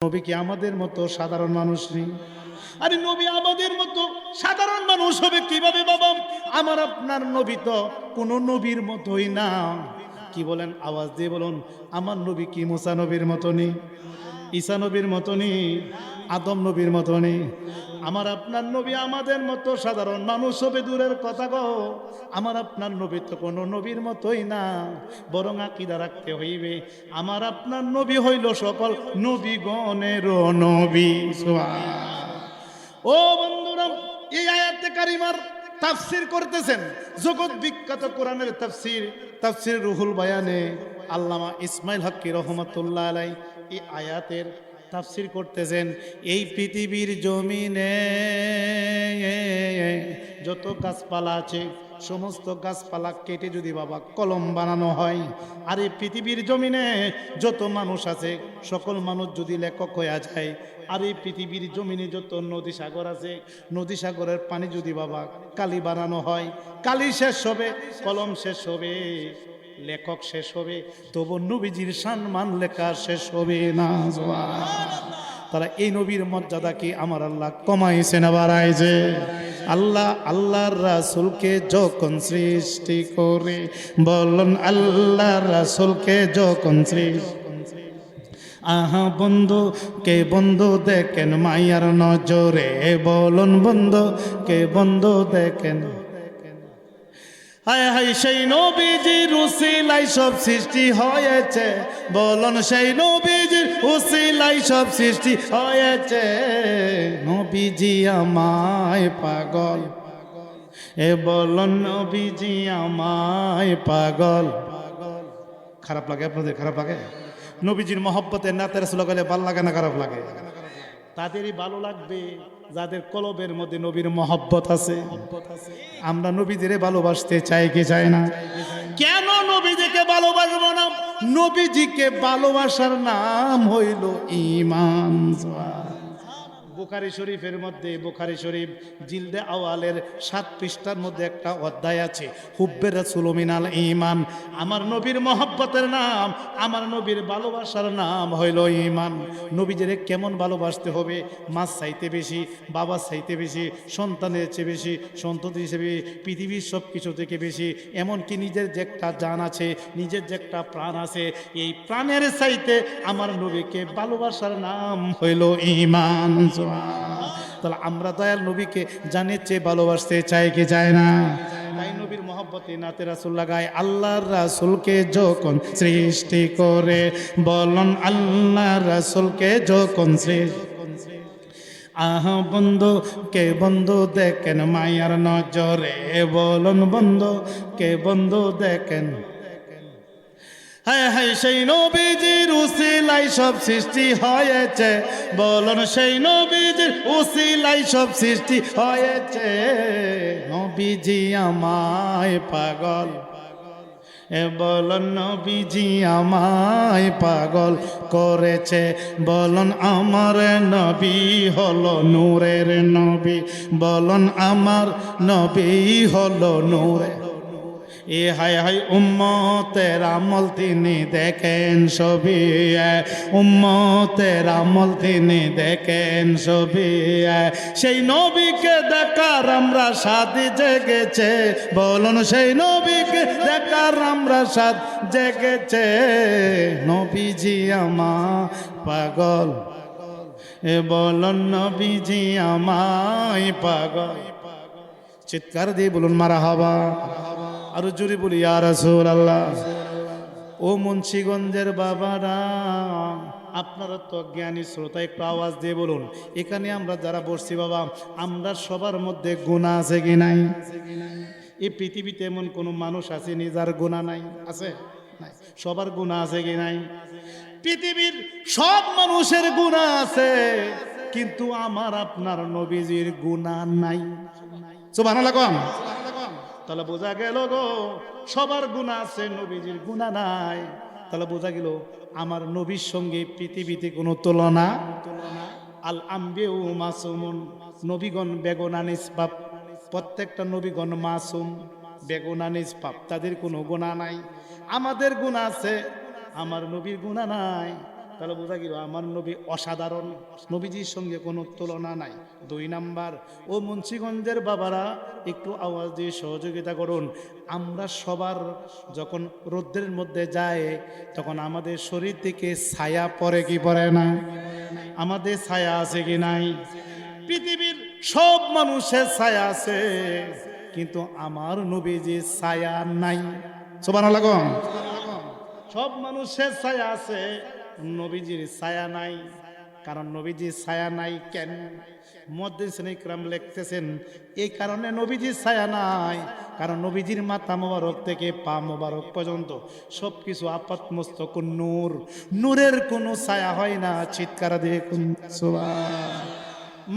নবী কি আমাদের মতো সাধারণ মানুষ নেই? আরে নবী আমাদের মতো সাধারণ মানুষ হবে কিভাবে বাবা? আমার আপনার নবী তো কোনো নবীর মতোই না। কি বলেন? আওয়াজ দিয়ে বলুন, আমার নবী কি মুসা নবীর মতো নেই, ঈসা নবীর মতো নেই, আদম নবীর মতো নেই। আমার আপনার নবী আমাদের মতো সাধারণ মানুষ হবে দূরের কথা গো। আমার আপনার নবী তো কোনো নবীর মতোই না, বরং আকীদা রাখতে হইবে আমার আপনার নবী হইল সকল নবীগণেরও নবী। সুবহান। ও বন্ধুরা, এই আয়াতে কারিমার তাফসীর করতেছেন জগৎ বিখ্যাত কোরআনের তাফসীর, তাফসীর রুহুল বায়ানে আল্লামা ইসমাইল হক্কি রহমাতুল্লাহ আলাই এই আয়াতের তাফসীর করতেছেন। এই পৃথিবীর জমিনে যত গাছপালা আছে সমস্ত গাছপালা কেটে যদি বাবা কলম বানানো হয়, আর এই পৃথিবীর জমিনে যত মানুষ আছে সকল মানুষ যদি লেখক হয়ে যায়, আর এই পৃথিবীর জমিনে যত নদী সাগর আছে নদী সাগরের পানি যদি বাবা কালি বানানো হয়, কালি শেষ হবে, কলম শেষ হবে, লেখক শেষ হবে, তবু নবীজির সম্মান লেখা শেষ হবে না। তারা এই নবীর মর্যাদা কি আমার আল্লাহ কমাইছে না বাড়াইছে? আল্লাহর রাসূলকে যখন সৃষ্টি করে, বলুন আল্লাহর রাসূলকে যখন সৃষ্টি, আহা বন্ধু কে বন্ধু দেখেন মায়ার নজরে, বলুন বন্ধু কে বন্ধু দেখেন। হায় হায় সেই নবীজির উসিলায় সব সৃষ্টি হয়েছে, বলুন সেই নবীজির উসিলায় সব সৃষ্টি হয়েছে। নবীজি আমায় পাগল, এ বলুন নবীজি আমায় পাগল। খারাপ লাগে আপনাদের? খারাপ লাগে? নবীজির মহব্বতে নাতে রাসূল গেলে ভালো লাগে না খারাপ লাগে? তাদেরই ভালো লাগবে যাদের কলবের মধ্যে নবীর মহব্বত আছে। আমরা নবীজিরে ভালোবাসতে চাই কি চাই না? কেন নবীজিকে ভালোবাসবো না? নবীজিকে ভালোবাসার নাম হইল ঈমান। বুখারী শরীফের মধ্যে, বুখারী শরীফ জিলদে আওয়ালের 7 পৃষ্ঠার মধ্যে একটা অধ্যায় আছে, হুব্বে রাসূল মিনাল ঈমান। আমার নবীর মহব্বতের নাম, আমার নবীর ভালোবাসার নাম হইল ঈমান। নবীজিরে কেমন ভালোবাসতে হবে? মাছ চাইতে বেশি, বাবা চাইতে বেশি, সন্তানের চেয়ে বেশি, সন্ততি হিসেবে পৃথিবীর সব কিছু থেকে বেশি, এমনকি নিজের যে একটা জান আছে, নিজের যে একটা প্রাণ আছে, এই প্রাণের চাইতে আমার নবীকে ভালোবাসার নাম হইল ঈমান। তাহলে আমরা দয়াল নবীকে জানের চেয়ে ভালোবাসতে চাই কি চাই না? তাই নবীর মহব্বতে নাতে রাসূল লাগায় আল্লাহর রাসূলকে যখন সৃষ্টি করে, বলুন আল্লাহর রাসূলকে যখন সৃষ্টি, আহা বন্ধু কে বন্ধু দেখেন মায়ার নজরে, বলুন বন্ধু কে বন্ধু দেখেন। হায় হায় সেই নবীজির উসিলায় সব সৃষ্টি হয়েছে, বলুন সেই নবীজির উসিলায় সব সৃষ্টি হয়েছে। নবীজি আমায় পাগল, এ বলুন নবীজি আমায় পাগল করেছে, বলুন আমার নবী হলো নূরের নবী, বলুন আমার নবী হলো নূরের। এ হায় হায় উম্মতের আমল তিনি দেখেন সবই, উম্মতের আমল তিনি দেখেন সবই। সেই নবীকে দেখার আমরা স্বাদ জেগেছে, বলুন সেই নবীকে দেখার আমরা স্বাদ জেগেছে। নবীজি আমার পাগল, এ বলুন নবীজি আমায় পাগল। চিৎকার দিয়ে বলুন মারহাবা। আর জোরে বলি ইয়া রাসূলুল্লাহ। ও মুন্সিগঞ্জের বাবারা, আপনারা তো জ্ঞানী শ্রোতা, একটু আওয়াজ দিয়ে বলুন, এখানে আমরা যারা বসছি বাবা, আমরা সবার মধ্যে গুনাহ আছে কি নাই? এই পৃথিবীতে এমন কোনো মানুষ আসেনি যার গুনাহ নাই? আছে? নাই। সবার গুনাহ আছে কি নাই? পৃথিবীর সব মানুষের গুনাহ আছে, কিন্তু আমার আপনার নবীজির গুনাহ নাই। সুবহানাল্লাহ কোন? তাহলে বোঝা গেল গো, সবার গুনাহ আছে, নবীজির গুনাহ নাই। তাহলে বোঝা গেল আমার নবীর সঙ্গে পৃথিবীতে কোনো তুলনা। আল আম্বিউ মাসুমুন, নবীগণ বেগুনা নিষ্পাপ, প্রত্যেকটা নবীগণ মাসুম, বেগুনা নিষ্পাপ, তাদের কোনো গুনাহ নাই। আমাদের গুনাহ আছে, আমার নবীর গুনাহ নাই। তাহলে বোঝা গেল আমার নবী অসাধারণ, নবীজির সঙ্গে কোনো তুলনা নাই। 2 নাম্বার, ও মুন্সিগঞ্জের বাবারা একটু আওয়াজ দিয়ে সহযোগিতা করুন। আমরা সবার যখন রোদ্রের মধ্যে যায় তখন আমাদের শরীর থেকে ছায়া পড়ে কি পড়ে না? আমাদের ছায়া আছে কি নাই? পৃথিবীর সব মানুষের ছায়া আছে, কিন্তু আমার নবীজির ছায়া নাই। সুবহানাল্লাহ। সব মানুষের ছায়া আছে, নবীজির ছায়া নাই। কারণ নবীজির ছায়া নাই কেন? মুহাদ্দিসিন ইকরাম লিখতেছেন এই কারণে নবীজির ছায়া নাই, কারণ নবীজির মাথা মোবারক থেকে পা মোবারক পর্যন্ত সবকিছু আপাত মস্তক নূর, নূরের কোনো ছায়া হয় না। চিৎকার দিয়ে কোন সুবহান।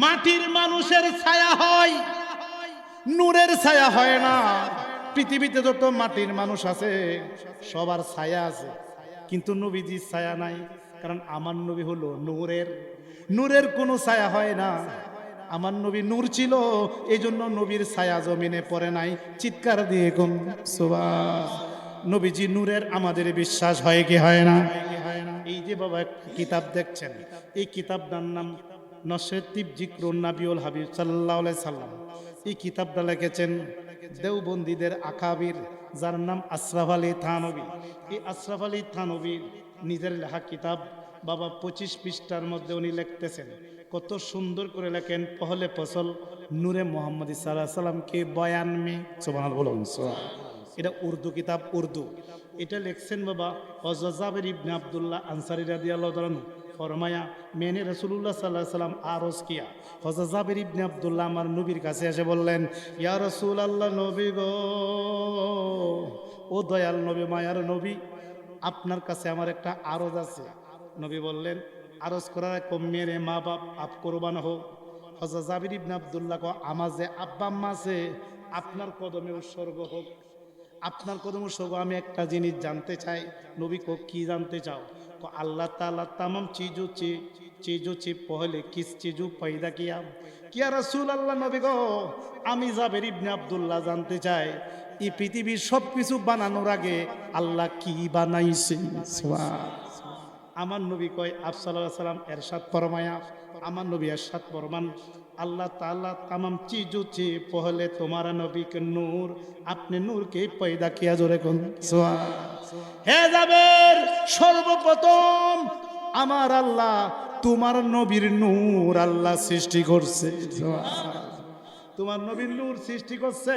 মাটির মানুষের ছায়া হয়, নূরের ছায়া হয় না। পৃথিবীতে যত মাটির মানুষ আছে সবার ছায়া আছে, কিন্তু নবীজির ছায়া নাই। কারণ আমার নবী হলো নূরের, নূরের কোনো ছায়া হয় না। আমার নবী নূর ছিল, এই জন্য নবীর ছায়া জমিনে পড়ে নাই। চিৎকার দিয়ে কোন সুবহান। নবীজি নূরের, আমাদের বিশ্বাস হয় কি হয় না? এই যে বাবা একটা কিতাব দেখছেন, এই কিতাবটার নাম নসরাতিব জিকরুন নাবিউল হাবিব সাল্লাল্লাহু আলাইহি সাল্লাম। এই কিতাবটা লিখেছেন দেওবন্দীদের আকাবির, যার নাম আশরাফ আলী থানভী। এই আশরাফ আলী থানভী নিজের লেখা কিতাব বাবা 25 পৃষ্ঠার মধ্যে উনি লিখতেছেন, কত সুন্দর করে লেখেন। পহলে ফসল নূরে মোহাম্মদী সাল্লাল্লাহু আলাইহি সাল্লাম কে বয়ান মে। সুবহানাল্লাহ বলুন। এটা উর্দু কিতাব, উর্দু। এটা লিখছেন বাবা হযরত জাবের ইবনে আব্দুল্লাহ আনসারী রাদিয়াল্লাহু তাআলা ফরমায়া, মেনে রাসূলুল্লাহ সাল্লাল্লাহু আলাইহি সাল্লাম আরজ কিয়া। হযরত জাবের ইবনে আব্দুল্লাহ আমার নবীর কাছে এসে বললেন, ইয়া রাসূলুল্লাহ, নবী গো, ও দয়াল নবী, মায়ার নবী, আপনার কাছে আমার একটা আরজ আছে। নবী বললেন, আরজ করার কম মেরে মা বাপ আপ কোরবান হোক। হযরত জাবের ইবনে আব্দুল্লাহ কো, আমার যে আব্বা আম্মা আছে আপনার কদমে উৎসর্গ হোক, আপনার কদম উৎসর্গ। আমি একটা জিনিস জানতে চাই। নবী কো, কি জানতে চাও? को अल्लाह ताला तमाम चीज़ों से पहले किस चीज़ों पैदा किया? क्या रसूल अल्लाह नबी गो, आमी जाबिर इब्ने अब्दुल्लाह जानते चाই এই পৃথিবীর সব কিছু বানানোর আগে আল্লাহ কি বানাইছে? আমার নবী কয় আপ সাল্লাল্লাহু আলাইহি সাল্লাম এরশাদ ফরমায়া, আমার নবী এরশাদ ফরমান, अल्लाह ताला तमाम चीज़ों से पहले तुम्हारा नबी के नूर, अपने नूर के पैदा किया। जोरे कौन हे जाबिर, सर्वप्रथम আমার আল্লাহ তোমার নবীর নূর আল্লাহ সৃষ্টি করছে। তোমার নবীর নূর সৃষ্টি করছে।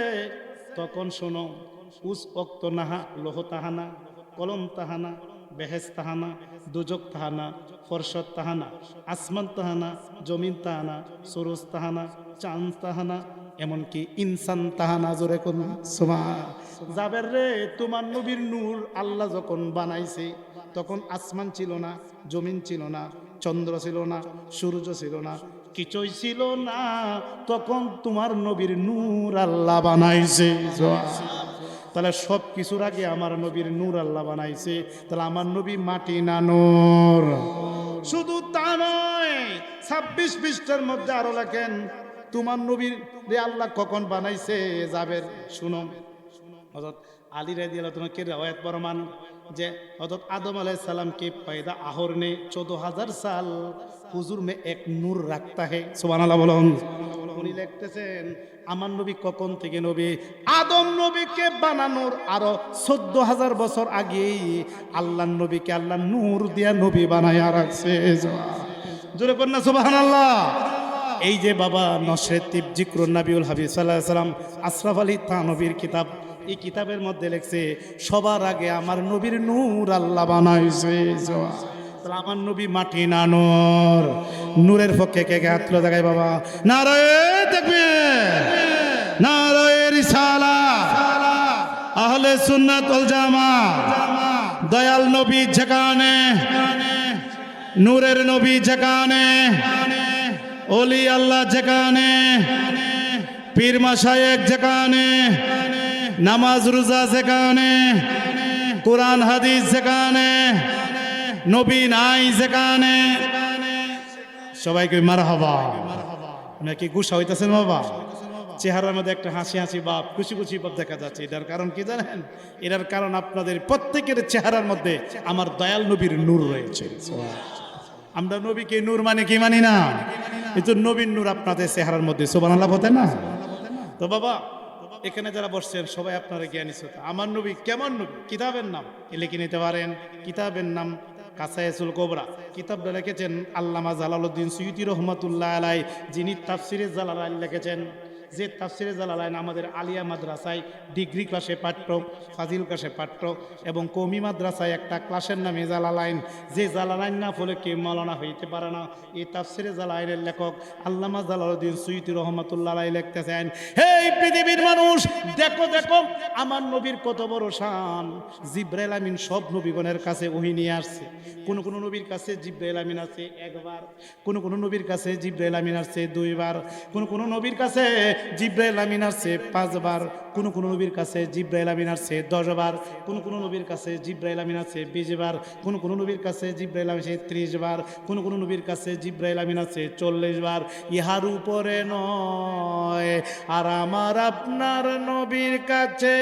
তখন শোনো, উস ওক্ত নাহা লোহ তাহানা, কলম তাহানা, বেহেস তাহানা, দুজক তাহানা, ফরশত তাহানা, আসমান তাহানা, জমিন তাহানা, সুরজ তাহানা, চাঁদ তাহানা, এমনকি ইনসান তাহানা। জোরে কোন সুবহান। জাবের রে, তোমার নবীর নূর আল্লাহ যখন বানাইছে তখন আসমান ছিল না, জমিন ছিল না, চন্দ্র ছিল না, সূর্য ছিল না, কিছুই ছিল না। তখন তোমার নবীর নূর আল্লাহ বানাইছে। তাহলে সব কিছুর আগে আমার নবীর নূর আল্লাহ বানাইছে। তাহলে আমার নবী মাটি না নূর? শুধু তা নয়, 26 পৃষ্ঠার মধ্যে আরো লেখেন তোমার নবীর রে আল্লাহ কখন বানাইছে। যাবের শুনো, হযরত আলী রাদিয়াল্লাহু তাআলা কে রওয়ায়াত প্রমাণ যে हज़रत आदम अलैहिस्सलाम के पैदा आहर ने 14,000 साल हुजूर में एक नूर रखता है। सुबहानाल्लाह बोलो। उनी लिखतेছেন আমার নবী কখন থেকে নবী? আদম নবীকে বানানোর আরো 14,000 বছর আগেই আল্লাহর নবীকে আল্লাহ নূর দিয়া নবী বানায়া রাখছে। জোরে বলেন না সুবহানাল্লাহ। এই যে বাবা নসরাতিব জিকরুন নাবিউল হাবিব সাল্লাল্লাহু আলাইহি সাল্লাম আশরাফ আলী থানভীর কিতাব, এই কিতাবের মধ্যে লেখছে সবার আগে আমার নবীর নূর আল্লাহ বানাইছে। আমার নবী মাটি না নূর? নূরের পক্ষে কে কে হাত তুলে দেখায় বাবা? নারায়ে তাকবীর, নারায়ে রিসালাত, আহলে সুন্নাত ওয়াল জামাত। দয়াল নবী যেখানে, নূরের নবী যেখানে, ওলি আল্লাহ যেখানে, পীর মাশায়েখ যেখানে, নামাজ রোজা যেখানে, কোরআন হাদিস যেখানে, নবী নাই যেখানে, সবাইকে মারহাবা। নাকি গুসা হইতেছেন বাবা? চেহারার মধ্যে একটা হাসি হাসি ভাব, খুশি খুশি ভাব দেখা যাচ্ছে। এটার কারণ কি জানেন? এটার কারণ আপনাদের প্রত্যেকের চেহারার মধ্যে আমার দয়াল নবীর নূর রয়েছে। আমরা নবীকে নূর মানে কি মানি না? এই তো নবীর নূর আপনাদের চেহারার মধ্যে, সুবহানাল্লাহ হতে না? তো বাবা এখানে যারা বসছেন সবাই আপনারা জ্ঞানী শ্রোতা। আমার নবী কেমন নবী? কিতাবের নাম লিখে নিতে পারেন। কিতাবের নাম কাসায়েসুল কোবরা। কিতাবটা লিখেছেন আল্লামা জালালউদ্দিন সুয়ুতী রহমাতুল্লাহ আলাইহি, যিনি তাফসিরে জালালাইন লিখেছেন। যে তাফসিরে জালালাইন আমাদের আলিয়া মাদ্রাসায় ডিগ্রি ক্লাসে পাঠ্য, ফাজিল ক্লাসে পাঠ্য এবং কওমি মাদ্রাসায় একটা ক্লাসের নামে জালালাইন। যে জালালাইন না বলে কেউ মাওলানা হইতে পারে না। এই তাফসিরে জালালাইনের লেখক আল্লামা জালালউদ্দিন সুয়ুতী রহমাতুল্লাহ আলাইহি লিখতেছেন, হে পৃথিবীর মানুষ, দেখো দেখো আমার নবীর কত বড় শান। জিবরাইল আমিন সব নবীগণের কাছে ওহী নিয়ে আসছে। কোন কোন নবীর কাছে জিবরাইল আমিন আছে একবার, কোন কোন নবীর কাছে জিবরাইল আমিন আছে দুইবার, কোন কোন নবীর কাছে জিবরাইল আমিন আসছে 5 বার, কোন কোন নবীর কাছে জিবরাইল আমিন আসছে 10 বার, কোন কোন নবীর কাছে জিবরাইল আমিন আছে 20 বার, কোন কোন নবীর কাছে জিবরাইল আমিন আছে 30 বার, কোন কোন নবীর কাছে জিবরাইল আমিন আছে 40 বার। ইহার উপরে নয়। আর আমার আপনার নবীর কাছে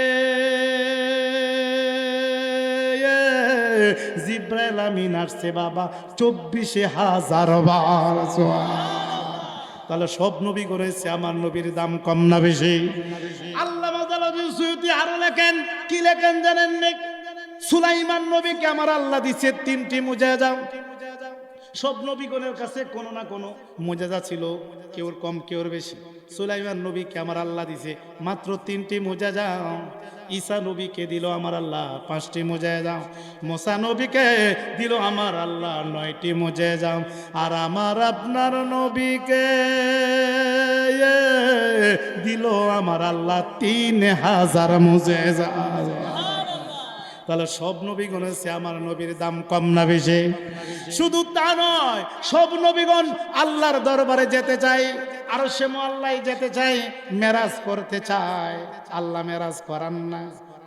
জিবরাইল আমিন আসছে বাবা 24,000 বার। তাহলে সব নবী করেছে, আমার নবীর দাম কম না বেশি? আল্লামা জালালউদ্দিন সুয়ুতী আরো লেখেন, কি লেখেন জানেন না? সুলাইমান নবীকে আমার আল্লাহ দিয়েছে 3টি মুজিজা। সব নবীগণের কাছে কোনো না কোনো মুজিজা ছিল, কেউর কম কেউর বেশি। সুলাইমান নবীকে আমার আল্লাহ দিয়েছে মাত্র 3টি মুজিজা। ঈসা নবীকে দিল আমার আল্লাহ 5টি মুজিজা। মুসা নবীকে দিল আমার আল্লাহ 9টি মুজিজা। আর আমার আপনার নবীকে দিল আমার আল্লাহ 3000 মুজিজা। তাহলে সব নবীগণ আছে, আমার নবীর দাম কম না বেশি? শুধু তা নয়, সব নবীগণ আল্লাহর দরবারে যেতে চায়, আরশে মুআল্লায় যেতে চায়, মেরাজ করতে চায়। আল্লাহ মেরাজ করান না,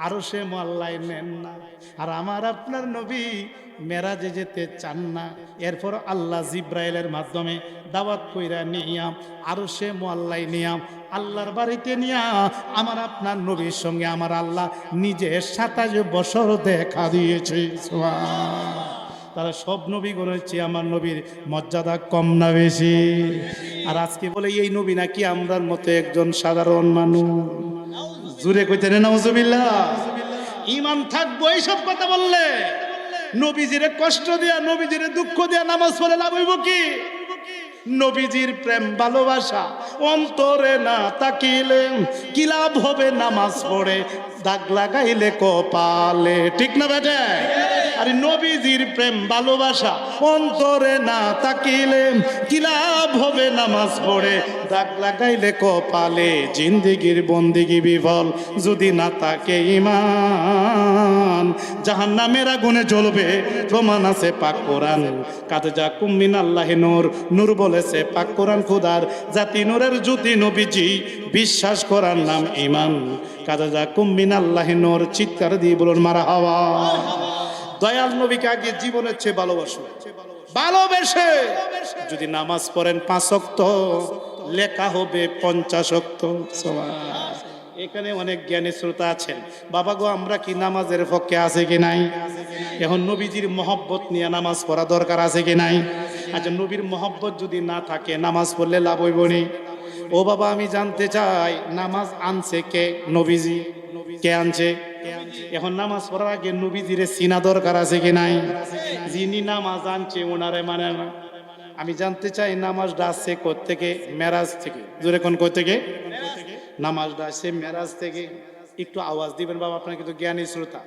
আরশে মুআল্লায় নেন না। আর আমার আপনার নবী মেরাজে যেতে চান না। এরপর আল্লাহ জিব্রাইলের মাধ্যমে দাওয়াত কইরা নিয়া আরশে মুআল্লায় নিয়া আল্লাহর বাড়িতে নিয়া আমার আপনার নবীর সঙ্গে আমার আল্লাহ নিজে 27 বছর দেখা দিয়েছে। তারা সব নবীগণ হচ্ছে, আমার নবীর মর্যাদা কম না বেশি? আর আজকে বলে এই নবী নাকি আমরার মতো একজন সাধারণ মানুষ। জুরে কইতেন নাউজুবিল্লাহ। ঈমান থাকবো এইসব কথা বললে? নবীজিরে কষ্ট দিয়া, নবীজিরে দুঃখ দিয়া নামাজ পড়ে লাভ হইব কি? নবীজির প্রেম ভালোবাসা অন্তরে না তাকিলে কি লাভ হবে? নামাজ পড়ে দাগ লাগাইলে কপালে, ঠিক না বেটে? আরে নবীজির প্রেম ভালোবাসা অন্তরে না তাকিলে কি লাভ হবে? নামাজ পড়ে দাগ লাগাইলে কপালে। জিন্দেগির বন্দেগি বিফল যদি না থাকে ঈমান, জাহান্নামের আগুনে জ্বলবে, প্রমাণ আছে পাক কোরআন। কাদ জাকুম মিনাল্লাহি নূর, নূর বলেছে পাক কোরআন খোদার জাতি, নূরের জ্যোতি নবীজি, বিশ্বাস করার নাম ঈমান। কাদ জাকুম মিনাল্লাহি নূর, চিৎকার দিয়ে বলুন মারহাবা। দয়াল নবীকে আগে জীবনের চেয়ে ভালোবাসো। ভালোবেসে যদি নামাজ পড়েন 5 ওয়াক্ত, লেখা হবে 50 ওয়াক্ত। এখানে অনেক জ্ঞানী শ্রোতা আছেন। বাবা গো, আমরা কি নামাজের পক্ষে আছে কি নাই? এখন নবীজির মহব্বত নিয়ে নামাজ পড়া দরকার আছে কি নাই? আচ্ছা, নবীর মহব্বত যদি না থাকে নামাজ পড়লে লাভ হইব নি? ও বাবা, আমি জানতে চাই নামাজ আনছে কে? নবীজি। কে আনছে? এখন নামাজ পড়ার আগে নবীজিরে চিনা দরকার আছে কি নাই? যিনি নামাজ আনছে ওনারে মানে না। আমি জানতে চাই নামাজটা আসছে কোত্থেকে? মেরাজ থেকে। জোরে কোন কই থেকে? নামাজটা আসছে মেরাজ থেকে। একটু আওয়াজ দিবেন বাবা, আপনার কিন্তু জ্ঞানী শ্রোতা।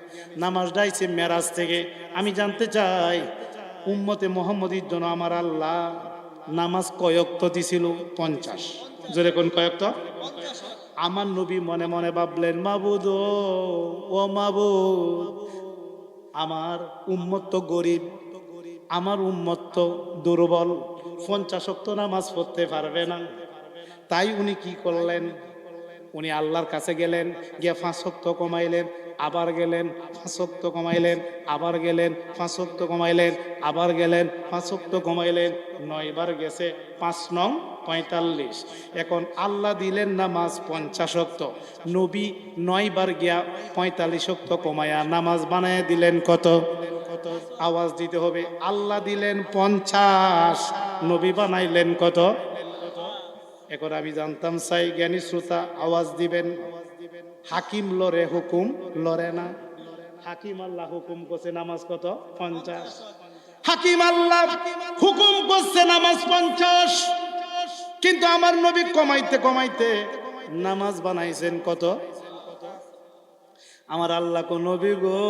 নামাজটা আসছে মেরাজ থেকে। আমি জানতে চাই উম্মতে মুহাম্মদীর জন্য আমার আল্লাহ নামাজ কয়ক্ত দিছিল? 50। জোরে কোন কয়ক্ত? আমার নবী মনে মনে ভাবলেন, মাবুদ ও মাবুদ, আমার উম্মত তো গরিব, আমার উম্মত তো দুর্বল, 50 ওয়াক্ত নামাজ পড়তে পারবে না। তাই উনি কি করলেন? উনি আল্লাহর কাছে গেলেন, গিয়ে 5 ওয়াক্ত কমাইলেন। আবার গেলেন 5 ওয়াক্ত কমাইলেন, আবার গেলেন 5 ওয়াক্ত কমাইলেন, আবার গেলেন 5 ওয়াক্ত কমাইলেন, 9 বার গেছে 5 নং 45। এখন আল্লাহ দিলেন নামাজ 50 ওয়াক্ত, নবী 9 বার গিয়া 45 ওয়াক্ত কমায়া নামাজ বানায় দিলেন কত? আওয়াজ দিতে হবে। আল্লাহ দিলেন 50, নবী বানাইলেন কত? এখন আমি জানতাম চাই জ্ঞানী শ্রোতা আওয়াজ দিবেন। হাকিম লড়ে, হুকুম লড়ে না। হাকিম আল্লাহ হুকুম করছে নামাজ কত? 50। হাকিম আল্লাহ হুকুম করছে নামাজ 50, কিন্তু আমার নবী কমাইতে কমাইতে নামাজ বানাইছেন কত? আমার আল্লাহ কো নবী গো,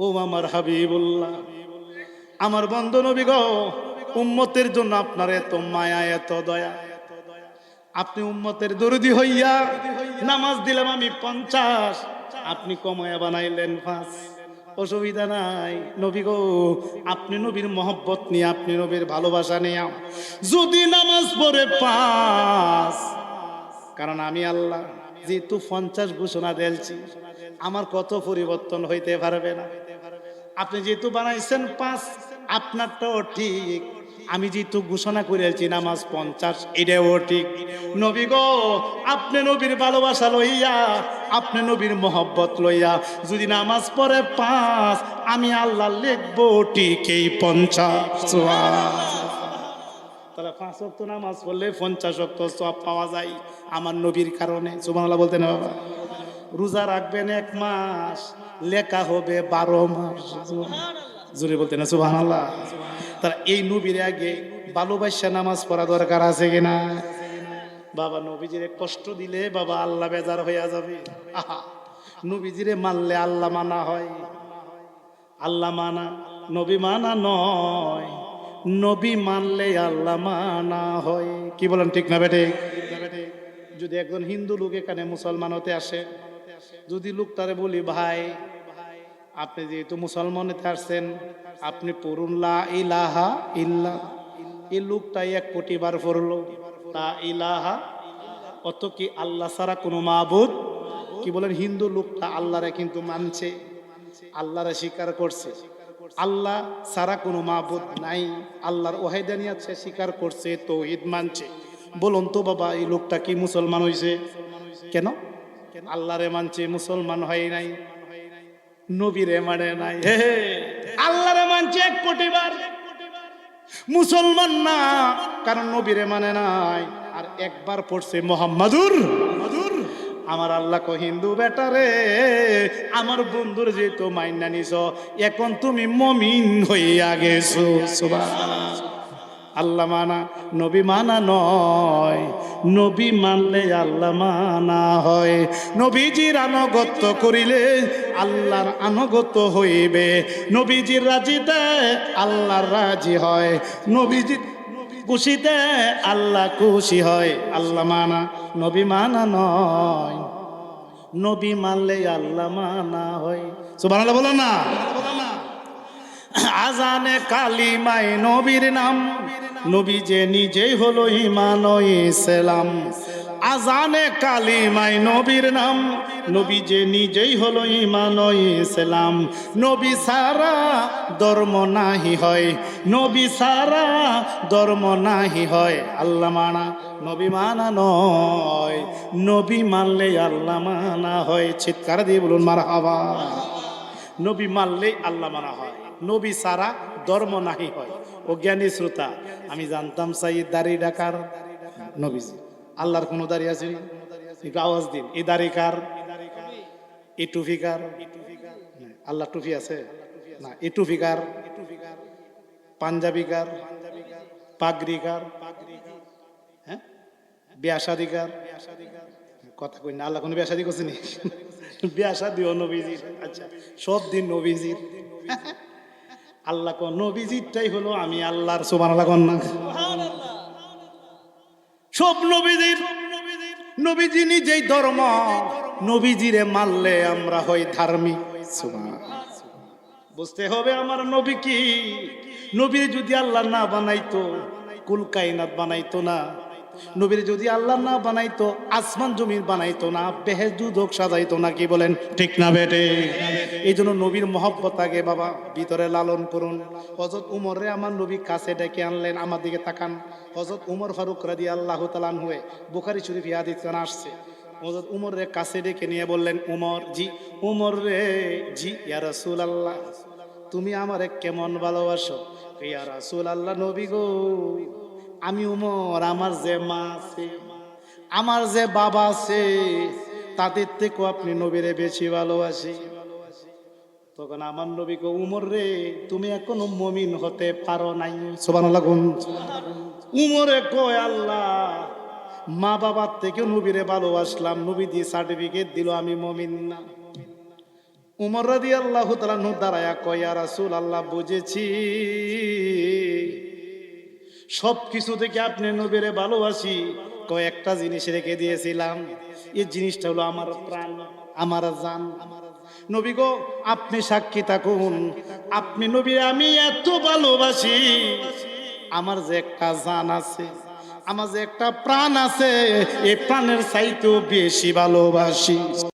ও আমার হাবিবুল্লাহ, আমার বন্ধু নবী গো, উম্মতের জন্য আপনার এত মায়া এত দয়া, আপনি উম্মতের দরদি হইয়া নামাজ দিলাম আমি 50, আপনি কমায়া বানাইলেন 5। অসুবিধা নাই নবী গো, আপনি নবীর মহব্বত নিয়ে, আপনি নবীর ভালোবাসা নিয়ে যদি নামাজ পড়ে 5, কারণ আমি আল্লাহ যেহেতু 50 ঘোষণা দিয়েছি, আমার কত পরিবর্তন হইতে পারবে না। আপনি যেহেতু বানাইছেন 5, আপনারটাও ঠিক। আমি যেহেতু ঘোষণা করেছি নামাজ 50, এটাও ঠিক। নবী গো, আপনি নবীর ভালোবাসা লইয়া, আপনি নবীর মহব্বত লইয়া যদি নামাজ পড়ে 5, আমি আল্লাহ লিখবো ঠিক এই 50। তাহলে 5 ওয়াক্ত নামাজ পড়লে 50 ওয়াক্ত সওয়াব পাওয়া যায় আমার নবীর কারণে। সুবহানাল্লাহ বলতে না বাবা? রোজা রাখবেন 1 মাস, লেখা হবে 12 মাস। জোরে বলতে না সুবহানাল্লাহ? তার এই নবীর আগে ভালোবাসা নামাজ পড়া দরকার আছে কিনা? বাবা নবীজিরে কষ্ট দিলে বাবা আল্লাহ বেজার হইয়া যাবে। আহা, নবীজিরে মানলে আল্লাহ মানা হয়। আল্লাহ মানা, নবী মানা নয়। নবী মানলে আল্লাহ মানা হয়। কি বলেন ঠিক না বেটে? যদি একজন হিন্দু লোক এখানে মুসলমান হতে আসে, যদি লোকটারে বলি ভাই আপনি যেহেতু মুসলমান হতে আসছেন, আপনি পড়ুন লা ইলাহা ইল্লাল্লাহ, এই লোকটা 1 কোটি বার পড়লো লা ইলাহা, অত কি আল্লাহ ছাড়া কোনো মাবুদ? কি বলেন? হিন্দু লোকটা আল্লাহরে কিন্তু মানছে, আল্লাহরে স্বীকার করছে, আল্লাহ ছাড়া কোনো মাবুদ নাই, আল্লাহর ওয়াহিদানিয়াত সে স্বীকার করছে, তাওহীদ মানছে। বলুন তো বাবা, এই লোকটা কি মুসলমান হইছে? কেন? আল্লাহরে মানছে, মুসলমান হয় নাই। নবীরে মানে নাই, আল্লাহরে মানছে 1 কোটি বার, মুসলমান না, কারণ নবীরে মানে নাই। আর একবার পড়ছে মুহাম্মাদুর। আমার আল্লাহ কো হিন্দু বেটারে, আমার বন্ধুর যেহেতু মাইন্না নিছ, এখন তুমি মুমিন হইয়া গেছো। সুবহানাল্লাহ। আল্লাহ মানা নবী মানা নয়, নবী মানলে আল্লাহ মানা হয়। নবীজির আনুগত্য করিলে আল্লাহর আনুগত্য হইবে, নবীজির রাজিতে আল্লাহর রাজি হয়, নবীজি খুশিতে আল্লাহ খুশি হয়। আল্লাহ মানা নবী মানা নয়, নবী মানলে আল্লাহ মানা হয়। সুবহানাল্লাহ বলো না? আজানে কালিমায় নবীর নাম, নবী যে নিজেই হলো ঈমান ও ইসলাম। আজানে কালিমায় নবীর নাম, নবী যে নিজেই হলো ঈমান ও ইসলাম। নবী সারা ধর্ম নাহি হয়, নবী সারা ধর্ম নাহি হয়। আল্লাহ মানা নবী মানা নয়, নবী মানলে আল্লাহ মানা হয়। চিৎকার দিয়ে বলুন মারহাবা। নবী মানলে আল্লাহ মানা হয়, নবী সারা ধর্ম নাহি হয়। ও জ্ঞানী শ্রোতা, আমি জানতাম চাই দাড়ি ডাকার নবীজি। আল্লাহর কোনো দাড়ি আছে? একটু আওয়াজ দিন। এই দাড়ি কার? এই টুপি কার? আল্লাহ টুপি আছে না? এই টুপি কার? পাঞ্জাবি কার? পাগড়ি কার? হ্যাঁ, বিয়া শাদী কার? কথা কই না। আল্লাহ কোনো বিয়া শাদী করছে নি? বিয়া শাদীও নবীজির। আচ্ছা, সব দিন নবীজির। আল্লাহ কোন নবীজিরটাই হলো আমি আল্লাহর। সুবহানাল্লাহ কোন না? সব নবীজির। নবীজি নিজেই ধর্ম, নবীজিরে মানলে আমরা হই ধার্মিক। সুবহানাল্লাহ। বুঝতে হবে আমার নবী কি। নবী যদি আল্লাহ না বানাইতো, কুল কায়নাত বানাইতো না, নবীর যদি আল্লাহ না বানাইতো, আসমান জমিন বানাইতো না, বেহেশত দুজখ সাজাইতো না, কি বলেন ঠিক না বেটে? এই জন্য নবীর মহব্বত আগে বাবা ভিতরে লালন করুন। হযরত উমরে আমার নবী কাছে ডেকে আনলেন, আমার দিকে তাকান। হযরত উমর ফারুক রাদিয়াল্লাহু তাআলা আনহু, বুখারী শরীফে হাদিস কানা আসছে। হযরত উমর রে কাছে ডেকে নিয়ে বললেন, উমর জি, উমর রে জি, ইয়া রাসূলুল্লাহ তুমি আমারে কেমন ভালোবাসো? ইয়া রাসূলুল্লাহ নবী গো, আমি উমর, আমার যে মা আছে, আমার যে বাবা আছে, তাদের থেকেও আপনি নবীরে বেশি ভালোবাসি। তখন আমার নবী গো, উমর রে তুমি এখনো মুমিন হতে পারো নাই। সুবহানাল্লাহ। উমরে কয়, আল্লাহ মা বাবার থেকে নবীরে ভালোবাসলাম, নবী দিয়ে সার্টিফিকেট দিল আমি মুমিন না। উমর রাদিয়াল্লাহু তাআলা নূর দাঁড়ায়া কয়, ইয়া রাসূলুল্লাহ বুঝেছি, সব কিছু থেকে আপনি নবীরে ভালোবাসি, কয়েকটা জিনিস রেখে দিয়েছিলাম, এই জিনিসটা হলো আমার প্রাণ, আমার জান। নবী গো আপনি সাক্ষী থাকুন, আপনি নবী আমি এত ভালোবাসি, আমার যে একটা জান আছে, আমার যে একটা প্রাণ আছে, এই প্রাণের চাইতেও বেশি ভালোবাসি।